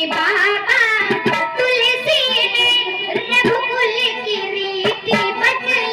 बाबा तुलसी ने रघुकुल की रीति बतलाई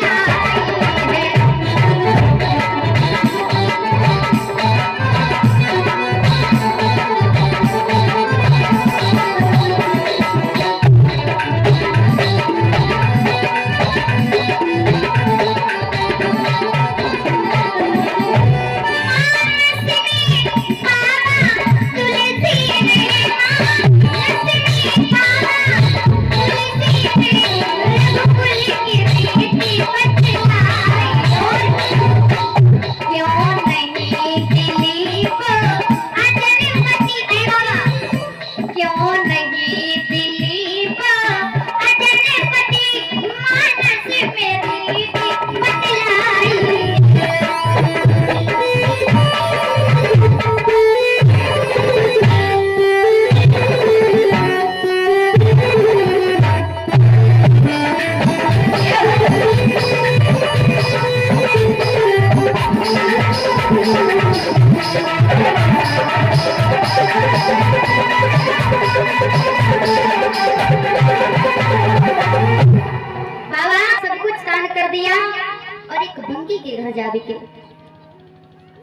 है।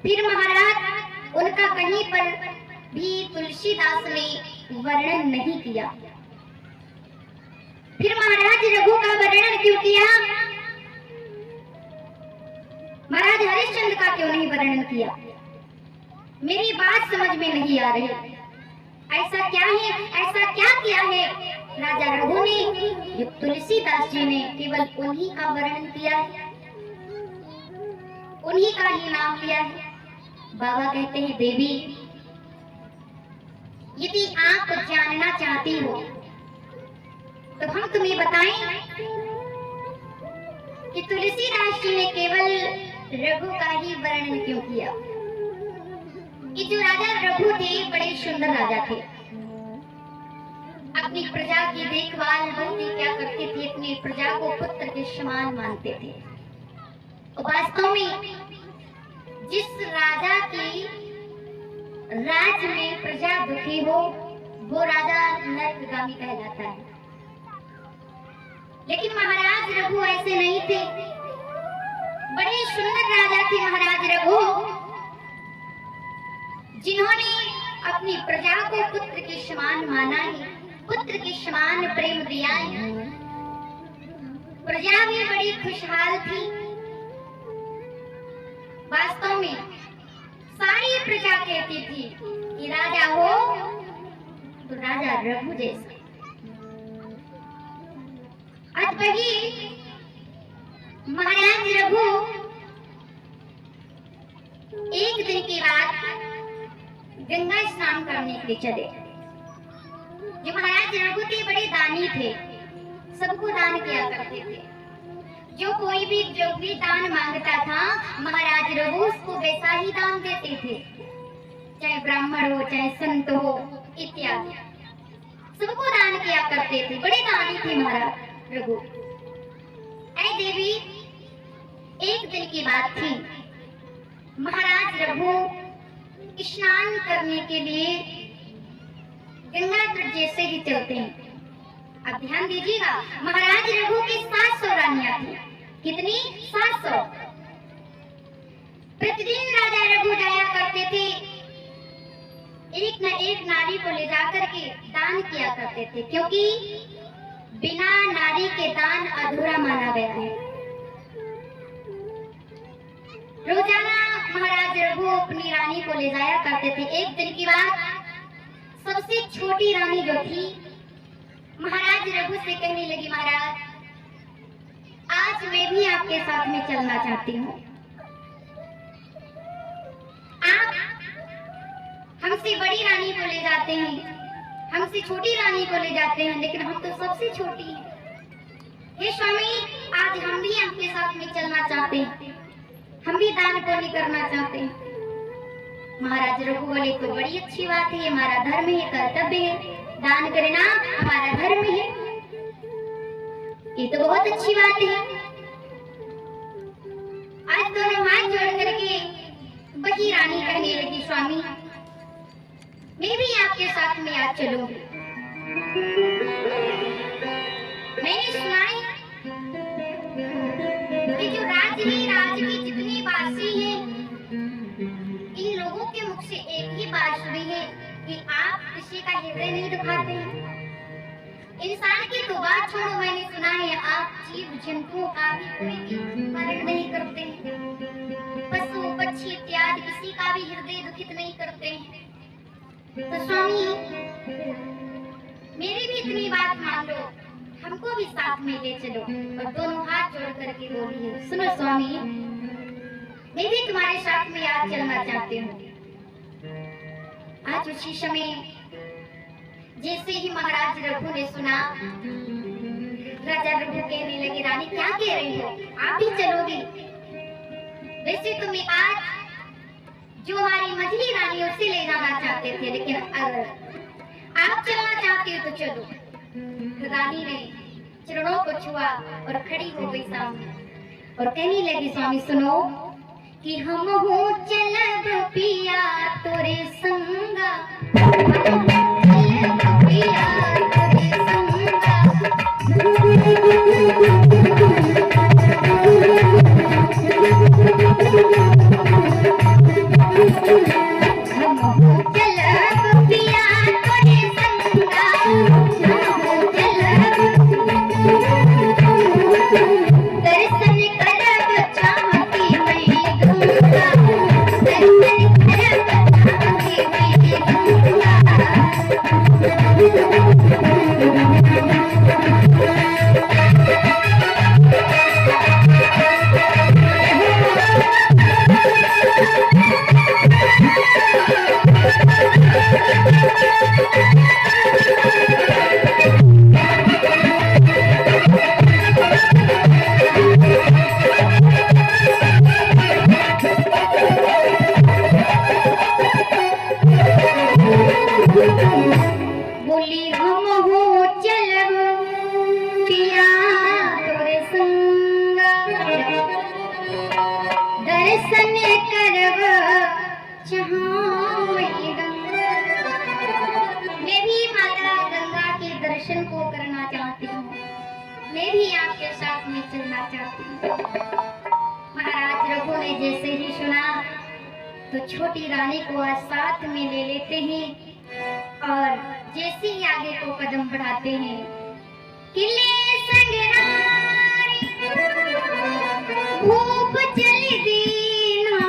फिर महाराज उनका कहीं पर भी तुलसीदास ने वर्णन नहीं किया। फिर महाराज रघु का वर्णन क्यों किया? महाराज हरिश्चंद्र का क्यों नहीं वर्णन किया? मेरी बात समझ में नहीं आ रही। ऐसा क्या है, ऐसा क्या किया है राजा रघु ने जो तुलसीदास जी ने केवल उन्हीं का वर्णन किया है, उन्हीं का ही नाम लिया है? बाबा कहते हैं देवी, यदि आप जानना चाहती हो तो हम तुम्हें बताएं कि तुलसीदास जी ने केवल रघु का ही वर्णन क्यों किया। ये जो राजा रघु थे बड़े सुंदर राजा थे। अपनी प्रजा की देखभाल बहुत ही क्या करते थे, अपनी प्रजा को पुत्र के समान मानते थे। वास्तव में जिस राजा की राज में प्रजा दुखी हो वो राजा नरकगामी कहलाता है। लेकिन महाराज रघु ऐसे नहीं थे। बड़े सुंदर राजा थे महाराज रघु, जिन्होंने अपनी प्रजा को पुत्र के समान माना है, पुत्र के समान प्रेम दिया है। प्रजा भी बड़ी खुशहाल थी। वास्तव में सारी प्रजा कहती थी कि राजा हो तो राजा रघु जैसा। आज वही महाराज रघु एक दिन की बात गंगा स्नान करने के लिए चले। जो महाराज रघु थे बड़े दानी थे, सबको दान किया करते थे। जो भी दान मांगता था महाराज रघु उसको वैसा ही दान देते थे, चाहे ब्राह्मण हो चाहे संत हो इत्यादि, सबको दान किया करते थे। बड़े दानी थे महाराज रघु। ऐ देवी, एक दिन की बात थी, महाराज रघु स्नान करने के लिए गंगा तट जैसे ही चलते हैं। अब ध्यान दीजिएगा, महाराज रघु की 700 रानियां थी। कितनी? 700। प्रतिदिन राजा रघु जाया करते थे, एक न एक नारी को ले जाकर के दान किया करते थे, क्योंकि बिना नारी के दान अधूरा माना गया है। रोजाना महाराज रघु अपनी रानी को ले जाया करते थे। एक दिन की बात, सबसे छोटी रानी जो थी महाराज रघु से कहने लगी, महाराज आज मैं भी आपके साथ में चलना चाहती हूँ। आप हमसे बड़ी रानी को ले जाते हैं, हमसे छोटी रानी को ले जाते हैं, लेकिन हम तो सबसे छोटी हैं। हे स्वामी, आज हम भी आपके साथ में चलना चाहते हैं, हम भी दान पुण्य करना चाहते हैं। महाराज रघु बोले तो बड़ी अच्छी बात है, हमारा धर्म है, कर्तव्य है, दान करना हमारा धर्म है, ये तो बहुत अच्छी बात है। आज दोनों हाथ जोड़ करके वही रानी कहने लगी, स्वामी मैं भी आपके साथ में आज चलूंगी, मैंने सुना है कि जो राज की जितनी वासी है, इन लोगों के मुख से एक ही बात सुनी है कि आप किसी का हृदय नहीं दुखाते हैं। इंसान की तो बात छोड़ो, मैंने सुना है आप जीव जंतुओं का भी कोई मरण नहीं करते हैं, पशु पक्षी इत्यादि किसी का भी हृदय दुखित नहीं करते हैं। तो स्वामी मेरी भी इतनी बात मान लो, हमको भी साथ में ले चलो। और दोनों हाथ जोड़ करके बोलिए, सुनो स्वामी, मैं भी तुम्हारे साथ में आज चलना चाहती हूँ। आज उसी समय जैसे ही महाराज रघु ने सुना, राजा रघु कहने लगे, रानी क्या कह रही हो, आप भी चलोगी? वैसे तो मैं आज जो हमारी मझली रानी उसे ले जाना चाहते थे, लेकिन अगर आप चलना चाहते हो तो चलो। तो रानी ने चरणों को छुआ और खड़ी हो गई सामने और कहने लगी, स्वामी सुनो कि हम हो चलब पिया तोरे संगा, चलब पिया तोरे संगा। मैं भी आपके साथ में चलना चाहती हूँ। महाराज रघु ने जैसे ही सुना तो छोटी रानी को साथ में ले लेते हैं और जैसे ही आगे को कदम बढ़ाते हैं, किले संग नारी भूप चल दीना,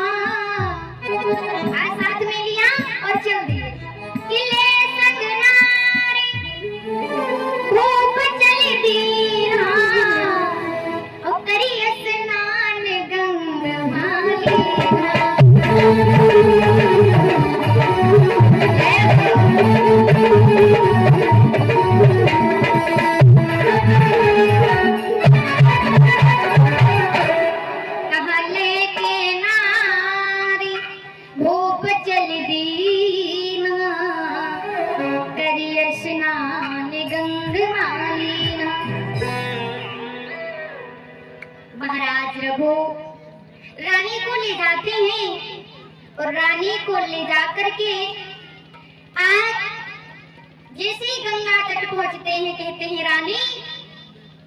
साथ में लिया और चल दिए। किले संग नारी भूप चल दीना और करी स्नान गंगा मालिना। महाराज रघु रानी को ले जाते हैं और रानी को ले जाकर के आज जैसे ही गंगा तट पहुंचते हैं, कहते हैं रानी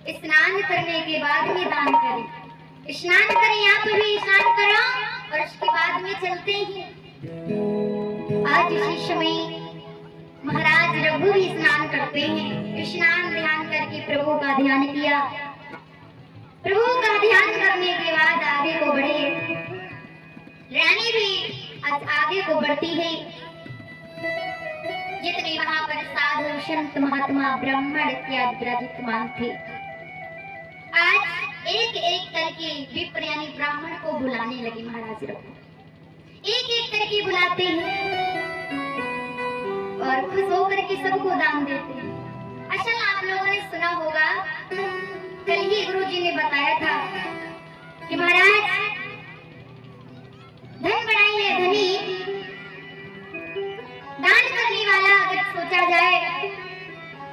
स्नान करने के बाद में दान करें, स्नान करें, आप भी स्नान करो और उसके बाद में चलते हैं। आज इसी समय महाराज रघु भी स्नान करते हैं। स्नान ध्यान करके प्रभु का ध्यान किया। प्रभु का ध्यान करने के बाद आगे को बढ़े। रानी भी आगे को बढ़ती है। जितने वहां पर साधु संत महात्मा ब्राह्मण इत्यादि विराजमान थे, आज एक एक करके विप्र यानी ब्राह्मण को बुलाने लगे महाराज रघु। एक एक करके बुलाते हैं और खुश होकर के सबको दान देते हैं। असल आप लोगों ने सुना होगा, कल ही गुरु जी ने बताया था कि महाराज धन बढ़ाइए धनी, दान करने वाला अगर सोचा जाए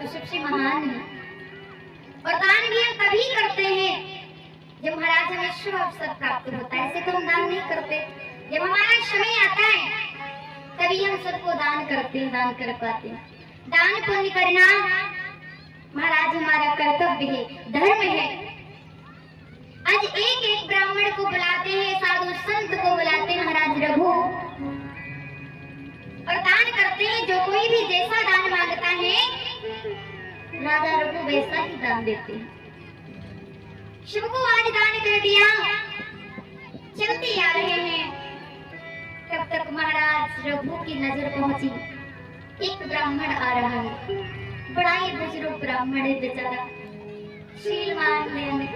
तो सबसे महान है। और दान भी हम तभी करते हैं जब महाराज हमें शुभ अवसर प्राप्त होता है। ऐसे तो हम दान नहीं करते, जब हमारा समय आता है तभी हम सबको दान करते हैं, दान कर पाते हैं। दान पुण्य करना महाराज हमारा कर्तव्य है, धर्म है। आज एक एक ब्राह्मण को बुलाते हैं, साधु संत को बुलाते हैं महाराज रघु, और दान करते हैं। जो कोई भी जैसा दान मांगता है राजा रघु वैसा ही दान देते हैं। शिव को आज दान कर दिया, चलते आ रहे हैं, तब तक महाराज रघु की नजर पहुंची। एक ब्राह्मण आ रहा है, बड़ा ही बुजुर्ग ब्राह्मण है बेचारा, शीलवान है।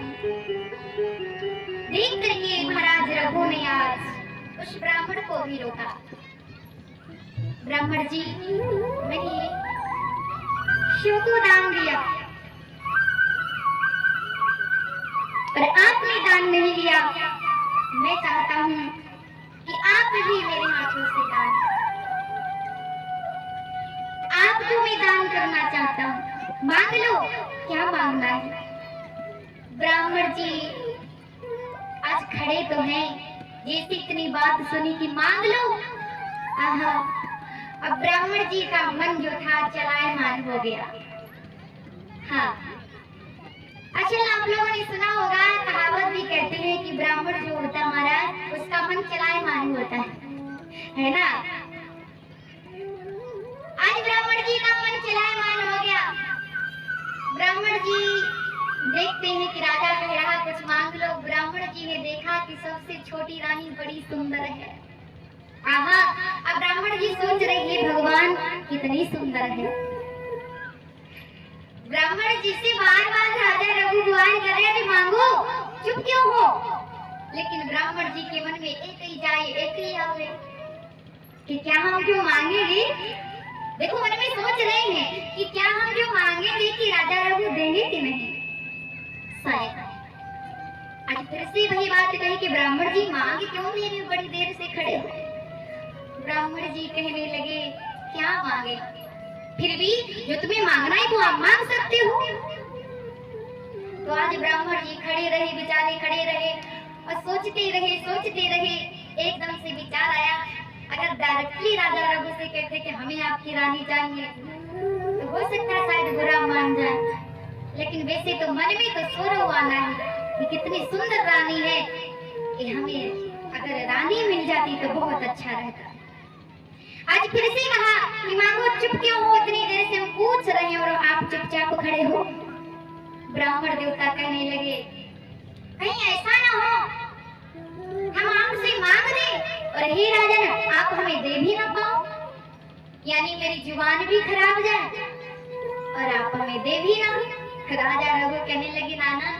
देख करके महाराज रघु ने आज उस ब्राह्मण को भी रोका। ब्राह्मण जी, मैंने शिव को दान दिया पर आपने दान नहीं लिया। मैं चाहता हूँ कि आप भी मेरे हाथों से दान, आपको मैं दान करना चाहता हूँ, मांग लो, क्या मांगना है। ब्राह्मण जी आज खड़े तो हैं, जैसे इतनी बात सुनी कि मांग लो। आहा, अब ब्राह्मण जी का मन जो था चलायमान हो गया। हाँ, अच्छा, आप लोगों ने सुना होगा, कहावत भी कहते हैं कि ब्राह्मण जो होता है महाराज, उसका मन चलायमान होता है ना। आज ब्राह्मण जी का मन चलायमान हो गया। ब्राह्मण जी देखते हैं कि राजा कह रहा कुछ मांग लो। ब्राह्मण जी ने देखा कि सबसे छोटी रानी बड़ी सुंदर है। आहा, अब ब्राह्मण जी सोच रहे हैं भगवान कितनी सुंदर है। ब्राह्मण जी से बार बार राजा रघु गुहार कर रहे हैं, मांगो, चुप क्यों हो। लेकिन ब्राह्मण जी के मन में एक ही जाए एक ही आवे कि क्या हम जो मांगेंगे, देखो मन में सोच रहे हैं कि क्या हम जो मांगेंगे कि राजा रघु देंगे कि नहीं। शायद आज फिर से वही बात कही कि ब्राह्मण जी मांग क्यों मेरे, बड़ी देर से खड़े हो। ब्राह्मण जी कहने लगे क्या मांगे, फिर भी जो तुम्हें मांगना है वो आप मांग सकते हो। तो आज ब्राह्मण जी खड़े रहे, बेचारे खड़े रहे और सोचते रहे। एकदम से विचार आया, अगर डायरेक्टली राजा रघु से कहते कि हमें आपकी रानी चाहिए तो हो सकता है शायद बुरा मान जाए। लेकिन वैसे तो मन में तो शोर आना है कि कितनी सुंदर रानी है, कि हमें अगर रानी मिल जाती तो बहुत अच्छा रहता। आज फिर से कहा कि मांगो, चुप क्यों हो, इतनी देर से हम पूछ रहे हैं और आप चुपचाप खड़े हो। ब्राह्मण देवता कहने लगे कहीं ऐसा ना हो हम आपसे मांग दें और हे राजन आप हमें दे भी ना पाओ, यानी मेरी जुबान भी खराब जाए और आप हमें दे भी ना। राजा रघु कहने लगे नाना,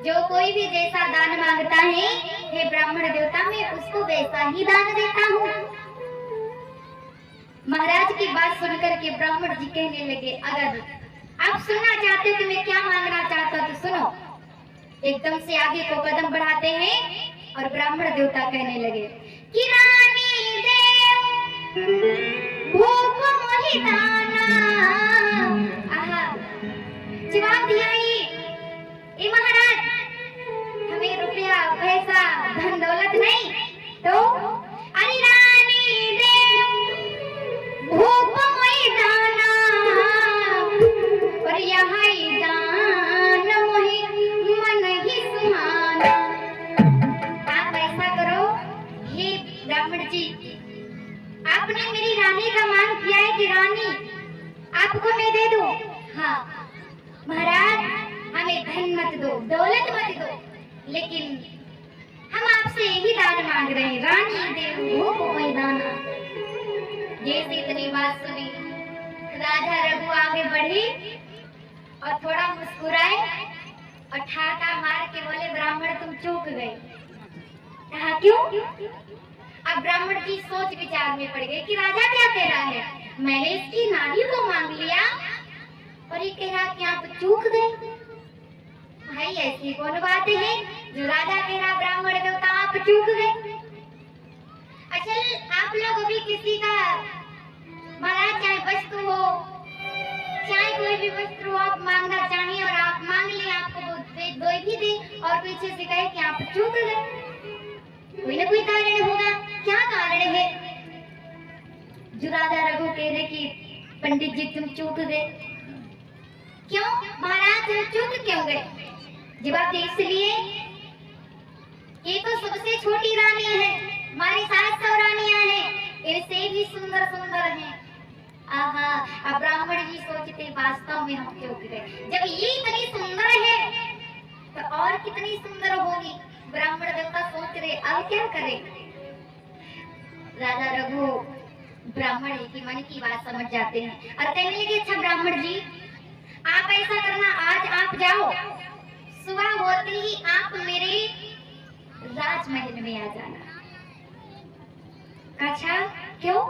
जो कोई भी जैसा दान मांगता है हे ब्राह्मण देवता, मैं उसको वैसा ही दान देता हूँ। महाराज की बात सुनकर के ब्राह्मण जी कहने लगे अगर आप सुनना चाहते हो कि मैं क्या मांगना चाहता हूँ तो सुनो। एकदम से आगे को कदम बढ़ाते हैं और ब्राह्मण देवता कहने लगे कि रानी देव भूप मोहि दाना। आहा, जवाब दिया ये महाराज, हमें रुपया पैसा धन दौलत नहीं तो अरे रानी देव भूप मोहि दाना और यहाँ दान मोहि मन ही सुहाना। आप ऐसा करो हे ब्राह्मण जी, आपने मेरी रानी का मांग किया है कि रानी आपको मैं दे दूं। हाँ महाराज, हमें धन मत दो, दौलत मत दो, लेकिन हम आपसे यही दान मांग रहे हैं, रानी देव भूप मोहि दाना। जैसे इतनी बात सुनी राजा रघु आगे बढ़े और थोड़ा मुस्कुराए और ठाका मार के बोले ब्राह्मण तुम चूक गए। कहा क्यों? अब ब्राह्मण जी सोच विचार में पड़ गए कि राजा क्या कह रहा है, मैंने इसकी नारी को मांग लिया और ये कह रहा कि आप चूक गए। भाई ऐसी कौन बात है जो राजा कह रहा ब्राह्मण देवता आप चूक गए। अच्छा, आप लोग अभी किसी का महाराज चाहे वस्तु हो चाहे कोई भी वस्तु हो आप मांगना चाहें और आप मांग ले, आपको दो भी दे और पीछे से कहे कि आप चूक गए, कोई ना कोई कारण होगा। क्या कारण है जो राजा रघु कह रहे कि पंडित जी तुम चूक गए। क्यों महाराज तुम चूक क्यों गए? जवाब दिया इसलिए ये तो सबसे छोटी रानी है, हमारी सास सौ रानियां हैं, इनसे भी सुंदर सुंदर हैं। आहा, अब ब्राह्मण जी सोचते वास्तव में हम चूक गए, जब ये इतनी सुंदर है तो और कितनी सुंदर होगी। ब्राह्मण देवता सोच रहे अब क्या करें। राजा रघु ब्राह्मण की मन की बात समझ जाते हैं और कहने लगे अच्छा ब्राह्मण जी आप ऐसा करना, आज आप जाओ, सुबह होते ही आप मेरे राजमहल में आ जाना। अच्छा क्यों?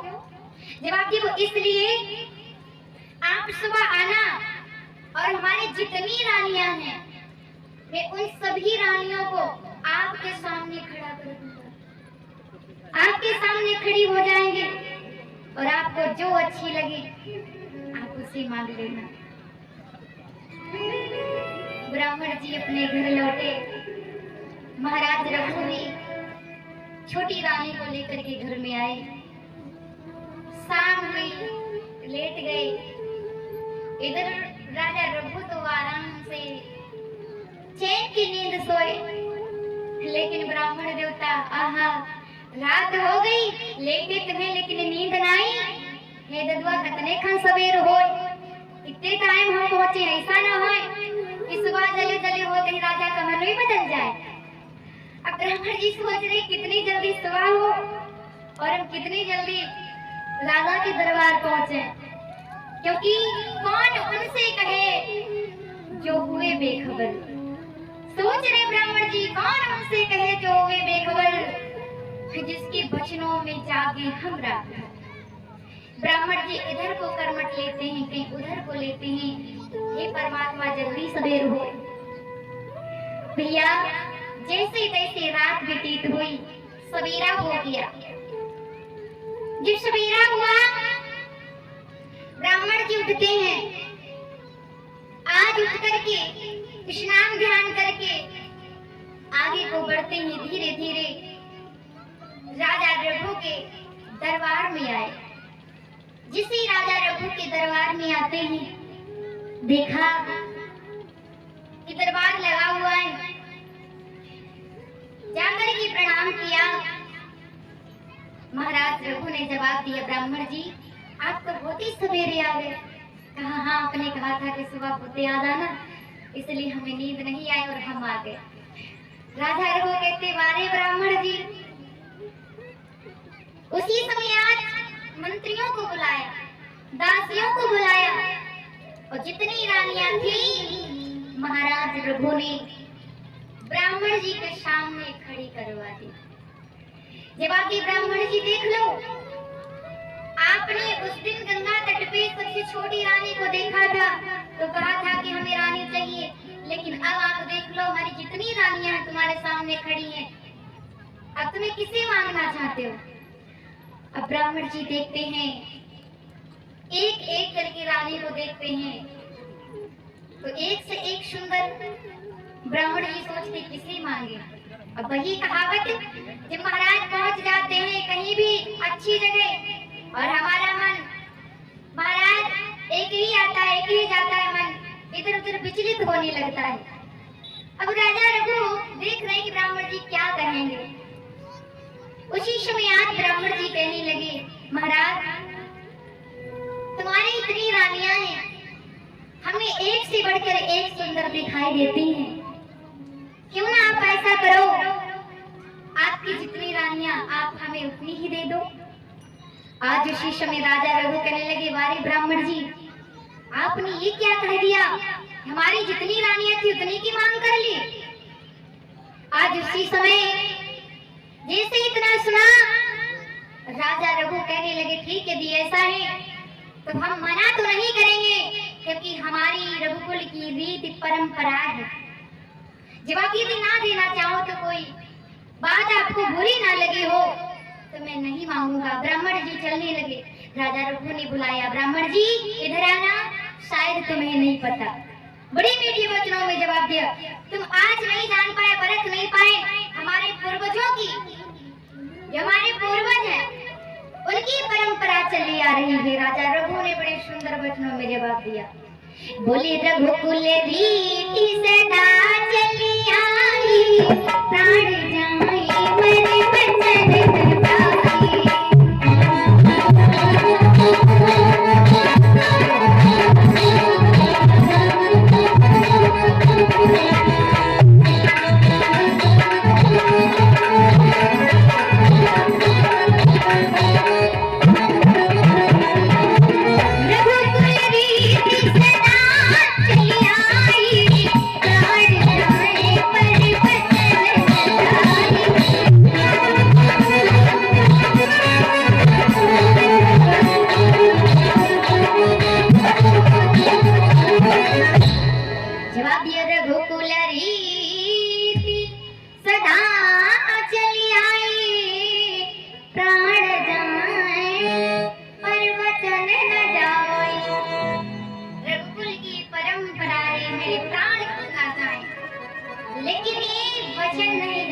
जवाब दिया वो इसलिए आप सुबह आना और हमारी जितनी रानियां हैं मैं उन सभी रानियों को आपके सामने खड़ा कर दूंगा, आपके सामने खड़ी हो जाएंगे और आपको जो अच्छी लगे आप उसे मांग लेना। ब्राह्मण जी अपने घर लौटे। महाराज रघु ने छोटी रानी को लेकर के घर में आए। शाम हुई, लेट गए। इधर राजा रघु तो आराम से चैन की नींद सोए, लेकिन ब्राह्मण देवता आहा रात हो गई, लेटे तुम्हें लेकिन नींद ना आई। हे ददुआ कतने खान सवेर हो, इतने टाइम हम पहुंचे, ऐसा ना हो कि सुबह जले जले हो कहीं राजा का मन ही बदल जाए। अब ब्राह्मण जी सोच रहे कितनी जल्दी सुबह हो और हम कितनी जल्दी राजा के दरबार पहुंचे, क्योंकि कौन उनसे कहे जो हुए बेखबर। सोच रहे ब्राह्मण जी कौन उनसे कहे जो हुए बेखबर, जिसके वचनों में जागे हम रात। ब्राह्मण जी इधर को करमट लेते हैं, कहीं उधर को लेते हैं। हे परमात्मा जल्दी सवेर हो। भैया जैसे तैसे रात व्यतीत हुई, सवेरा हो गया। जब सवेरा हुआ ब्राह्मण जी उठते हैं। आज उठ करके स्नान ध्यान करके आगे को बढ़ते हैं। धीरे धीरे राजा रघु के दरबार में आए। जिसे राजा रघु के दरबार में आते हैं देखा कि दरबार लगा हुआ है। जाकर के प्रणाम किया। महाराज रघु ने जवाब दिया ब्राह्मण जी आप तो बहुत ही सवेरे आ गए। कहा हाँ आपने कहा था कि सुबह होते आ जाना, इसलिए हमें नींद नहीं आई और हम आ गए। राजा रघु कहते वारे ब्राह्मण जी। उसी समय आज मंत्रियों को बुलाया, दासियों को बुलाया और जितनी रानियां थी महाराज रघु ने ब्राह्मण जी के सामने खड़ी करवा दी। जब आपके ब्राह्मण जी देख लो, आपने उस दिन गंगा तट पे सबसे छोटी रानी को देखा था तो कहा था कि हमें रानी चाहिए, लेकिन अब आप देख लो हमारी जितनी रानियां हैं तुम्हारे सामने खड़ी हैं, अब तुम्हें किसे मांगना चाहते हो? अब ब्राह्मण जी देखते हैं, एक एक करके रानी को देखते हैं तो एक से एक सुंदर। ब्राह्मण जी सोचते किसे मांगे। अब वही कहावत, जब महाराज पहुंच जाते हैं कहीं भी अच्छी जगह और हमारा मन महाराज एक ही आता है, एक ही जाता है, मन इधर उधर विचलित होने लगता है। अब राजा रघु देख रहे हैं कि ब्राह्मण जी क्या कहेंगे। उसी समय आज ब्राह्मण जी कहने लगे महाराज तुम्हारी इतनी रानियां हैं, हमें एक से बढ़कर एक सुंदर दिखाई देती हैं, क्यों ना आप ऐसा करो, आपकी जितनी रानियां आप हमें उतनी ही दे दो। आज उसी समय राजा रघु कहने लगे वारे ब्राह्मण जी आपने ये क्या कह दिया, हमारी जितनी रानियां थी उतनी की मांग कर ली। आज उसी समय जैसे इतना सुना राजा रघु कहने लगे ठीक है दी ऐसा है तो हम मना तो नहीं करेंगे, क्योंकि हमारी रघुकुल की रीति परंपरा है। जब आप यदि ना देना चाहो तो कोई बात आपको बुरी ना लगी हो तो मैं नहीं मांगूंगा। ब्राह्मण जी चलने लगे। राजा रघु ने बुलाया ब्राह्मण जी इधर आना, शायद तुम्हें नहीं पता। बड़ी मीठी वचनों में जवाब दिया तुम आज नहीं जान पाए, परख नहीं पाए हमारे पूर्वजों की, जो हमारे पूर्वज हैं उनकी परंपरा चली आ रही है। राजा रघु ने बड़े सुंदर वचनों में जवाब दिया। बोले रघुकुल रीति सदा चली आई, प्राण जाए मेरे वचन सदाई। जवाब दिया रघुकुल रीति सदा चली आई, प्राण जाए पर वचन न जाए। रघुकुल की परंपरा है, मेरे प्राण क्यों ना जाए, लेकिन ये वचन नहीं